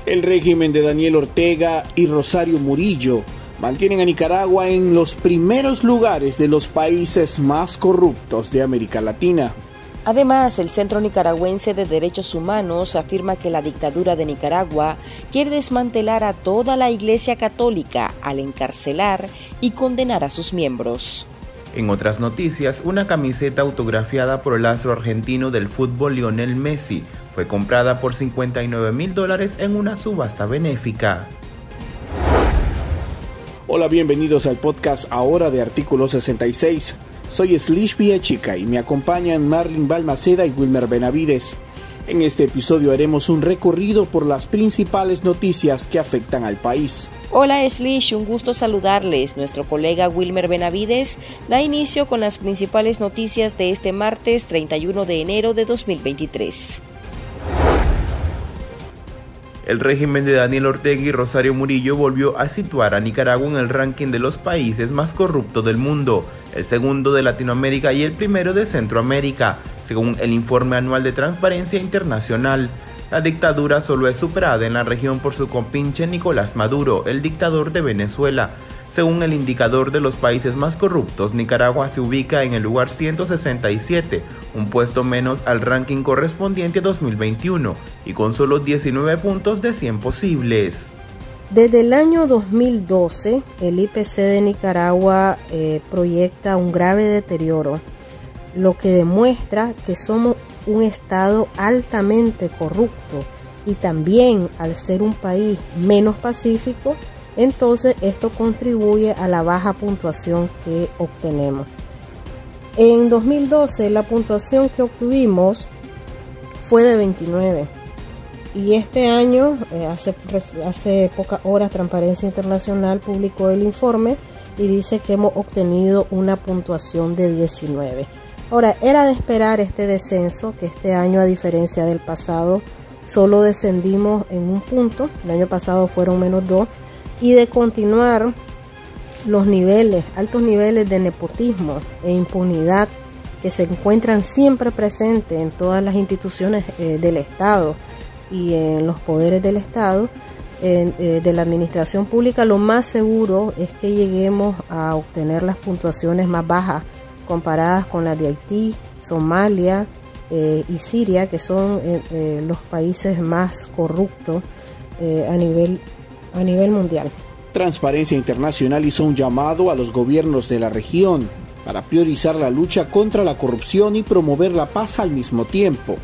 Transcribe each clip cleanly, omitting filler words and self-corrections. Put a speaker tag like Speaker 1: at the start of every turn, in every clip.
Speaker 1: El régimen de Daniel Ortega y Rosario Murillo mantienen a Nicaragua en los primeros lugares de los países más corruptos de América Latina.
Speaker 2: Además, el Centro Nicaragüense de Derechos Humanos afirma que la dictadura de Nicaragua quiere desmantelar a toda la Iglesia Católica al encarcelar y condenar a sus miembros.
Speaker 3: En otras noticias, una camiseta autografiada por el astro argentino del fútbol Lionel Messi fue comprada por $59,000 en una subasta benéfica.
Speaker 1: Hola, bienvenidos al podcast ahora de Artículo 66. Soy Slish Villachica y me acompañan Marlin Balmaceda y Wilmer Benavides. En este episodio haremos un recorrido por las principales noticias que afectan al país.
Speaker 2: Hola Slish, un gusto saludarles. Nuestro colega Wilmer Benavides da inicio con las principales noticias de este martes 31 de enero de 2023.
Speaker 3: El régimen de Daniel Ortega y Rosario Murillo volvió a situar a Nicaragua en el ranking de los países más corruptos del mundo, el segundo de Latinoamérica y el primero de Centroamérica, según el informe anual de Transparencia Internacional. La dictadura solo es superada en la región por su compinche Nicolás Maduro, el dictador de Venezuela. Según el indicador de los países más corruptos, Nicaragua se ubica en el lugar 167, un puesto menos al ranking correspondiente a 2021, y con solo 19 puntos de 100 posibles.
Speaker 4: Desde el año 2012, el IPC de Nicaragua proyecta un grave deterioro, lo que demuestra que somos un estado altamente corrupto, y también al ser un país menos pacífico, entonces esto contribuye a la baja puntuación que obtenemos. En 2012 la puntuación que obtuvimos fue de 29 y este año, hace pocas horas, Transparencia Internacional publicó el informe y dice que hemos obtenido una puntuación de 19. Ahora, era de esperar este descenso, que este año, a diferencia del pasado, solo descendimos en un punto. El año pasado fueron -2, y de continuar los altos niveles de nepotismo e impunidad que se encuentran siempre presentes en todas las instituciones del Estado y en los poderes del Estado, de la administración pública. Lo más seguro es que lleguemos a obtener las puntuaciones más bajas comparadas con las de Haití, Somalia y Siria, que son los países más corruptos a nivel mundial.
Speaker 1: Transparencia Internacional hizo un llamado a los gobiernos de la región para priorizar la lucha contra la corrupción y promover la paz al mismo tiempo,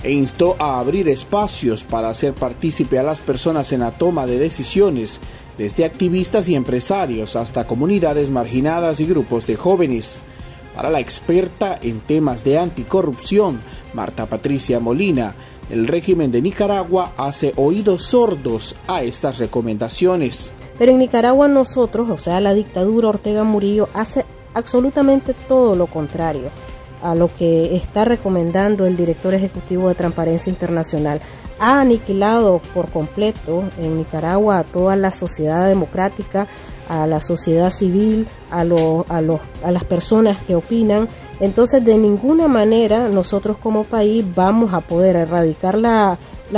Speaker 1: e instó a abrir espacios para hacer partícipe a las personas en la toma de decisiones, desde activistas y empresarios hasta comunidades marginadas y grupos de jóvenes. Para la experta en temas de anticorrupción, Marta Patricia Molina, el régimen de Nicaragua hace oídos sordos a estas recomendaciones.
Speaker 4: Pero en Nicaragua nosotros, o sea, la dictadura Ortega Murillo, hace absolutamente todo lo contrario a lo que está recomendando el director ejecutivo de Transparencia Internacional. Ha aniquilado por completo en Nicaragua a toda la sociedad democrática, a la sociedad civil, a las personas que opinan. Entonces, de ninguna manera nosotros como país vamos a poder erradicar la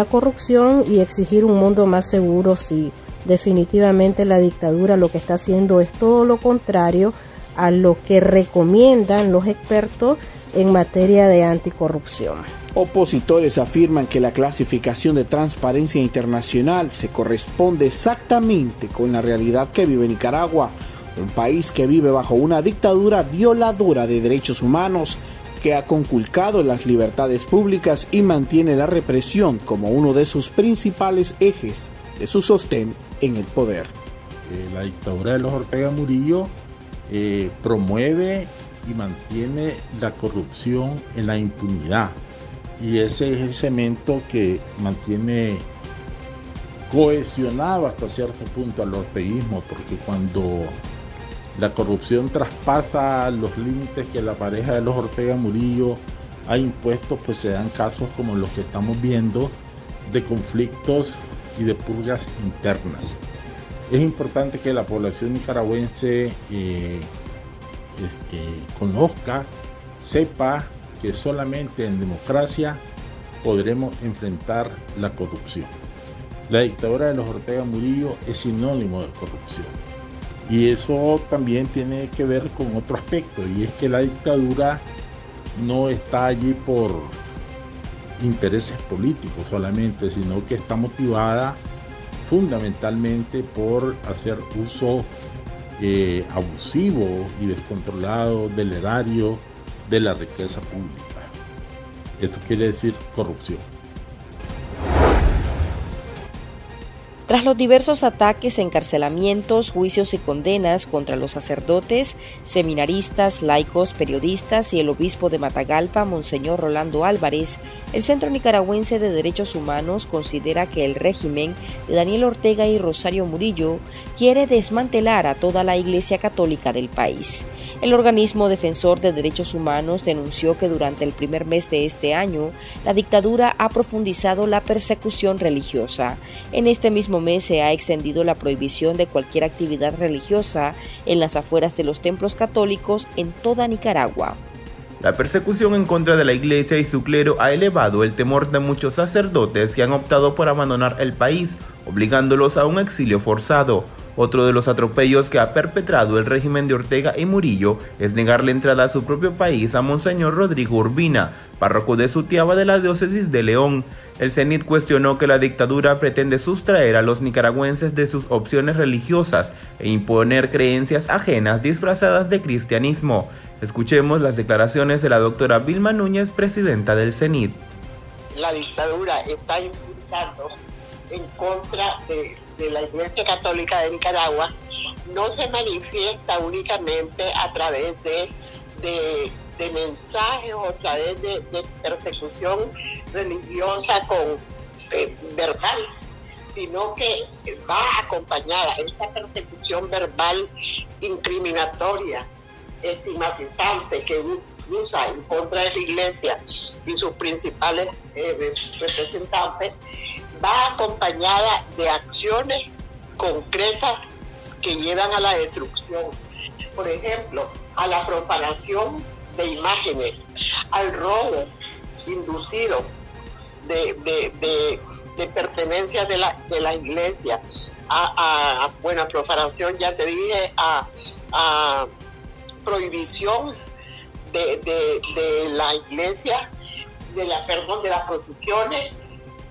Speaker 4: corrupción y exigir un mundo más seguro si definitivamente la dictadura lo que está haciendo es todo lo contrario a lo que recomiendan los expertos en materia de anticorrupción.
Speaker 1: Opositores afirman que la clasificación de Transparencia Internacional se corresponde exactamente con la realidad que vive Nicaragua, un país que vive bajo una dictadura violadora de derechos humanos que ha conculcado las libertades públicas y mantiene la represión como uno de sus principales ejes de su sostén en el poder.
Speaker 5: La dictadura de los Ortega Murillo promueve y mantiene la corrupción en la impunidad, y ese es el cemento que mantiene cohesionado hasta cierto punto al orteguismo, porque cuando la corrupción traspasa los límites que la pareja de los Ortega Murillo ha impuesto, pues se dan casos como los que estamos viendo de conflictos y de purgas internas. Es importante que la población nicaragüense conozca, sepa que solamente en democracia podremos enfrentar la corrupción. La dictadura de los Ortega Murillo es sinónimo de corrupción. Y eso también tiene que ver con otro aspecto, y es que la dictadura no está allí por intereses políticos solamente, sino que está motivada fundamentalmente por hacer uso abusivo y descontrolado del erario, de la riqueza pública. Eso quiere decir corrupción.
Speaker 2: Tras los diversos ataques, encarcelamientos, juicios y condenas contra los sacerdotes, seminaristas, laicos, periodistas y el obispo de Matagalpa, Monseñor Rolando Álvarez, el Centro Nicaragüense de Derechos Humanos considera que el régimen de Daniel Ortega y Rosario Murillo quiere desmantelar a toda la Iglesia Católica del país. El organismo defensor de derechos humanos denunció que durante el primer mes de este año, la dictadura ha profundizado la persecución religiosa. En este mismo mes se ha extendido la prohibición de cualquier actividad religiosa en las afueras de los templos católicos en toda Nicaragua.
Speaker 3: La persecución en contra de la iglesia y su clero ha elevado el temor de muchos sacerdotes que han optado por abandonar el país, obligándolos a un exilio forzado. Otro de los atropellos que ha perpetrado el régimen de Ortega y Murillo es negarle entrada a su propio país a Monseñor Rodrigo Urbina, párroco de Sutiaba de la diócesis de León. El CENIT cuestionó que la dictadura pretende sustraer a los nicaragüenses de sus opciones religiosas e imponer creencias ajenas disfrazadas de cristianismo. Escuchemos las declaraciones de la doctora Vilma Núñez, presidenta del CENIT.
Speaker 6: La dictadura está impulsando en contra de la Iglesia Católica de Nicaragua, no se manifiesta únicamente a través de mensajes o a través de persecución religiosa verbal, sino que va acompañada esta persecución verbal incriminatoria, estigmatizante, que usa en contra de la Iglesia y sus principales representantes, va acompañada de acciones concretas que llevan a la destrucción. Por ejemplo, a la profanación de imágenes, al robo inducido de pertenencias de la iglesia, a profanación, ya te dije, a prohibición de la iglesia, de las procesiones,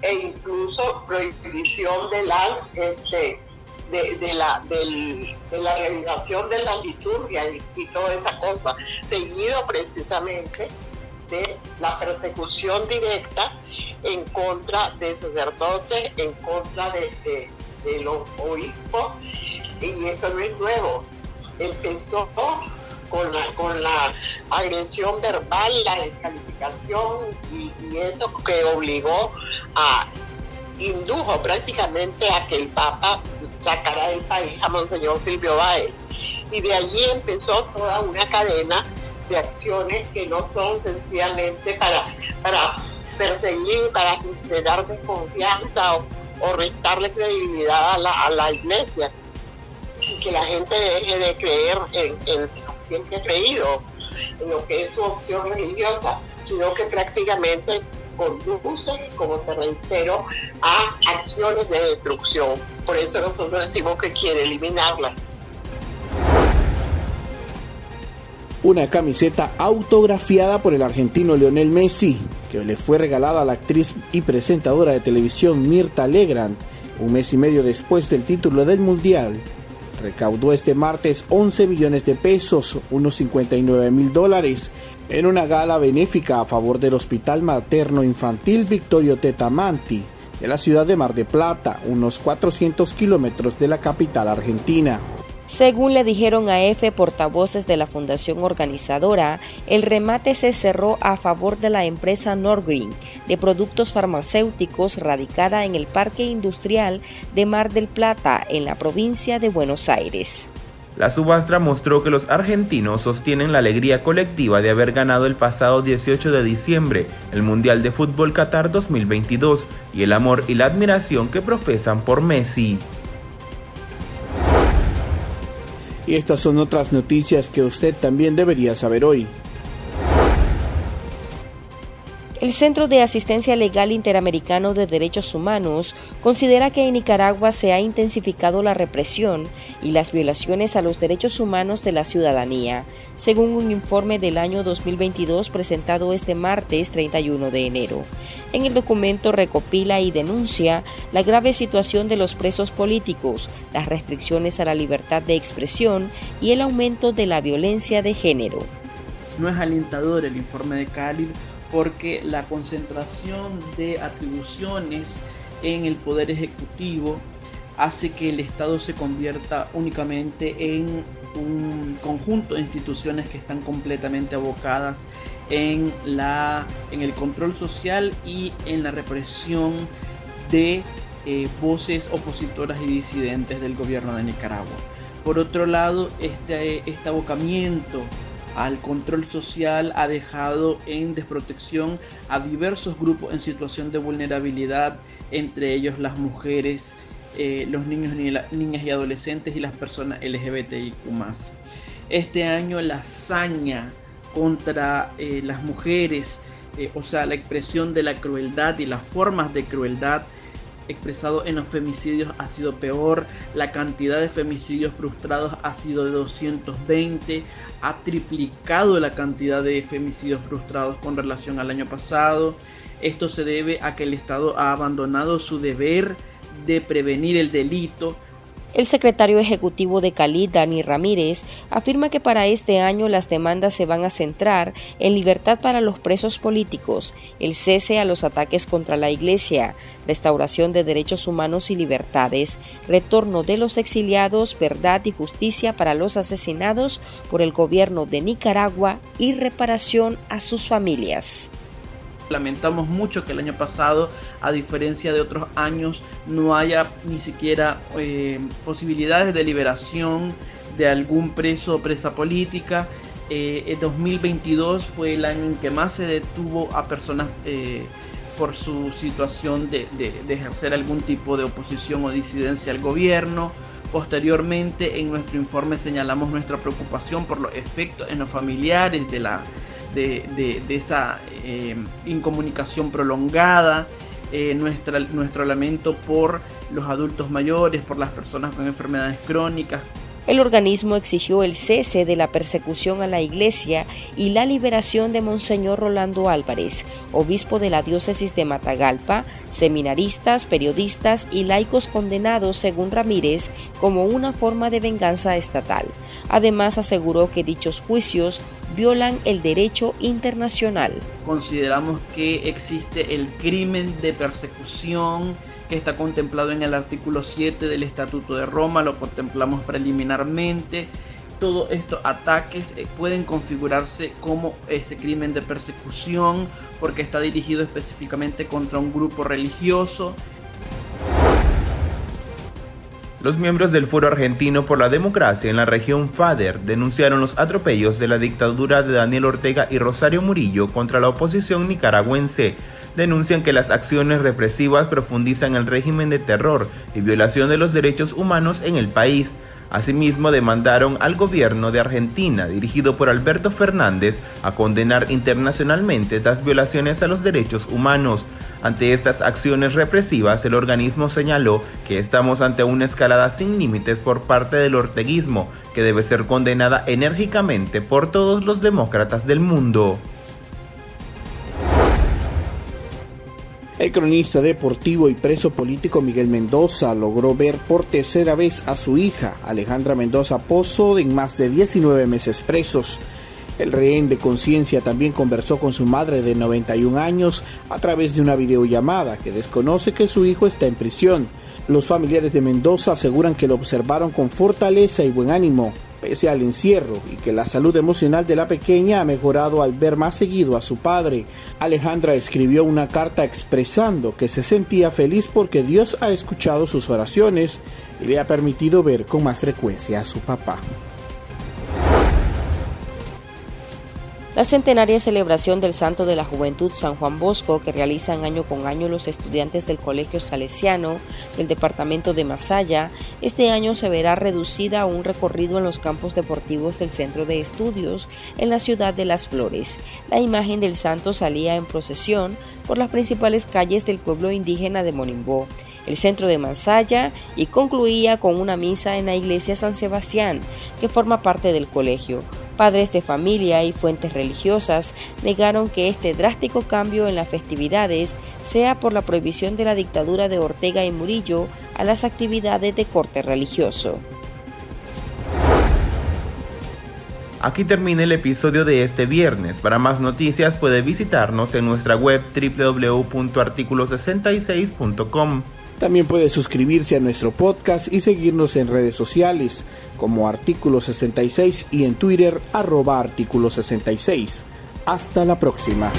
Speaker 6: e incluso prohibición de la realización de la liturgia y toda esa cosa, seguido precisamente de la persecución directa en contra de sacerdotes, en contra de los obispos, y eso no es nuevo. Empezó con la agresión verbal, la descalificación y eso que indujo prácticamente a que el Papa sacara del país a Monseñor Silvio Báez. Y de allí empezó toda una cadena de acciones que no son sencillamente para perseguir, para generar desconfianza o restarle credibilidad a la iglesia, y que la gente deje de creer en siempre creído en lo que es su opción religiosa, sino que prácticamente conduce, como te reitero, a acciones de destrucción. Por eso nosotros decimos que quiere eliminarla.
Speaker 1: Una camiseta autografiada por el argentino Lionel Messi, que le fue regalada a la actriz y presentadora de televisión Mirta Legrand, un mes y medio después del título del Mundial, recaudó este martes 11 millones de pesos, unos $59,000, en una gala benéfica a favor del Hospital Materno Infantil Victorio Tetamanti de la ciudad de Mar del Plata, unos 400 kilómetros de la capital argentina.
Speaker 2: Según le dijeron a EFE portavoces de la fundación organizadora, el remate se cerró a favor de la empresa Norgreen de productos farmacéuticos radicada en el Parque Industrial de Mar del Plata, en la provincia de Buenos Aires.
Speaker 3: La subasta mostró que los argentinos sostienen la alegría colectiva de haber ganado el pasado 18 de diciembre el Mundial de Fútbol Qatar 2022 y el amor y la admiración que profesan por Messi.
Speaker 1: Y estas son otras noticias que usted también debería saber hoy.
Speaker 2: El Centro de Asistencia Legal Interamericano de Derechos Humanos considera que en Nicaragua se ha intensificado la represión y las violaciones a los derechos humanos de la ciudadanía, según un informe del año 2022 presentado este martes 31 de enero. En el documento recopila y denuncia la grave situación de los presos políticos, las restricciones a la libertad de expresión y el aumento de la violencia de género.
Speaker 7: No es alentador el informe de Cali, porque la concentración de atribuciones en el Poder Ejecutivo hace que el Estado se convierta únicamente en un conjunto de instituciones que están completamente abocadas en el control social y en la represión de voces opositoras y disidentes del gobierno de Nicaragua. Por otro lado, este abocamiento al control social ha dejado en desprotección a diversos grupos en situación de vulnerabilidad, entre ellos las mujeres, los niños, niñas y adolescentes y las personas LGBTIQ+. Este año la hazaña contra las mujeres, o sea, la expresión de la crueldad y las formas de crueldad expresado en los femicidios ha sido peor. La cantidad de femicidios frustrados ha sido de 220, ha triplicado la cantidad de femicidios frustrados con relación al año pasado. Esto se debe a que el Estado ha abandonado su deber de prevenir el delito.
Speaker 2: El secretario ejecutivo de Cali, Dani Ramírez, afirma que para este año las demandas se van a centrar en libertad para los presos políticos, el cese a los ataques contra la Iglesia, restauración de derechos humanos y libertades, retorno de los exiliados, verdad y justicia para los asesinados por el gobierno de Nicaragua y reparación a sus familias.
Speaker 7: Lamentamos mucho que el año pasado, a diferencia de otros años, no haya ni siquiera posibilidades de liberación de algún preso o presa política. El 2022 fue el año en que más se detuvo a personas por su situación de ejercer algún tipo de oposición o disidencia al gobierno. Posteriormente, en nuestro informe señalamos nuestra preocupación por los efectos en los familiares de esa incomunicación prolongada, nuestro lamento por los adultos mayores, por las personas con enfermedades crónicas.
Speaker 2: El organismo exigió el cese de la persecución a la Iglesia y la liberación de Monseñor Rolando Álvarez, obispo de la diócesis de Matagalpa, seminaristas, periodistas y laicos condenados, según Ramírez, como una forma de venganza estatal. Además, aseguró que dichos juicios violan el derecho internacional.
Speaker 7: Consideramos que existe el crimen de persecución que está contemplado en el artículo 7 del Estatuto de Roma, lo contemplamos preliminarmente. Todos estos ataques pueden configurarse como ese crimen de persecución porque está dirigido específicamente contra un grupo religioso.
Speaker 3: Los miembros del Foro Argentino por la Democracia en la región FADER denunciaron los atropellos de la dictadura de Daniel Ortega y Rosario Murillo contra la oposición nicaragüense. Denuncian que las acciones represivas profundizan el régimen de terror y violación de los derechos humanos en el país. Asimismo, demandaron al gobierno de Argentina, dirigido por Alberto Fernández, a condenar internacionalmente las violaciones a los derechos humanos. Ante estas acciones represivas, el organismo señaló que estamos ante una escalada sin límites por parte del orteguismo, que debe ser condenada enérgicamente por todos los demócratas del mundo.
Speaker 1: El cronista deportivo y preso político Miguel Mendoza logró ver por tercera vez a su hija, Alejandra Mendoza Pozo, en más de 19 meses presos. El rehén de conciencia también conversó con su madre de 91 años a través de una videollamada que desconoce que su hijo está en prisión. Los familiares de Mendoza aseguran que lo observaron con fortaleza y buen ánimo, pese al encierro, y que la salud emocional de la pequeña ha mejorado al ver más seguido a su padre. Alejandra escribió una carta expresando que se sentía feliz porque Dios ha escuchado sus oraciones y le ha permitido ver con más frecuencia a su papá.
Speaker 2: La centenaria celebración del Santo de la Juventud San Juan Bosco, que realizan año con año los estudiantes del Colegio Salesiano del departamento de Masaya, este año se verá reducida a un recorrido en los campos deportivos del Centro de Estudios en la ciudad de Las Flores. La imagen del santo salía en procesión por las principales calles del pueblo indígena de Monimbó, el centro de Masaya, y concluía con una misa en la iglesia San Sebastián, que forma parte del colegio. Padres de familia y fuentes religiosas negaron que este drástico cambio en las festividades sea por la prohibición de la dictadura de Ortega y Murillo a las actividades de corte religioso.
Speaker 3: Aquí termina el episodio de este viernes. Para más noticias puede visitarnos en nuestra web www.articulo66.com.
Speaker 1: También puede suscribirse a nuestro podcast y seguirnos en redes sociales como Artículo 66 y en Twitter @Artículo 66. Hasta la próxima.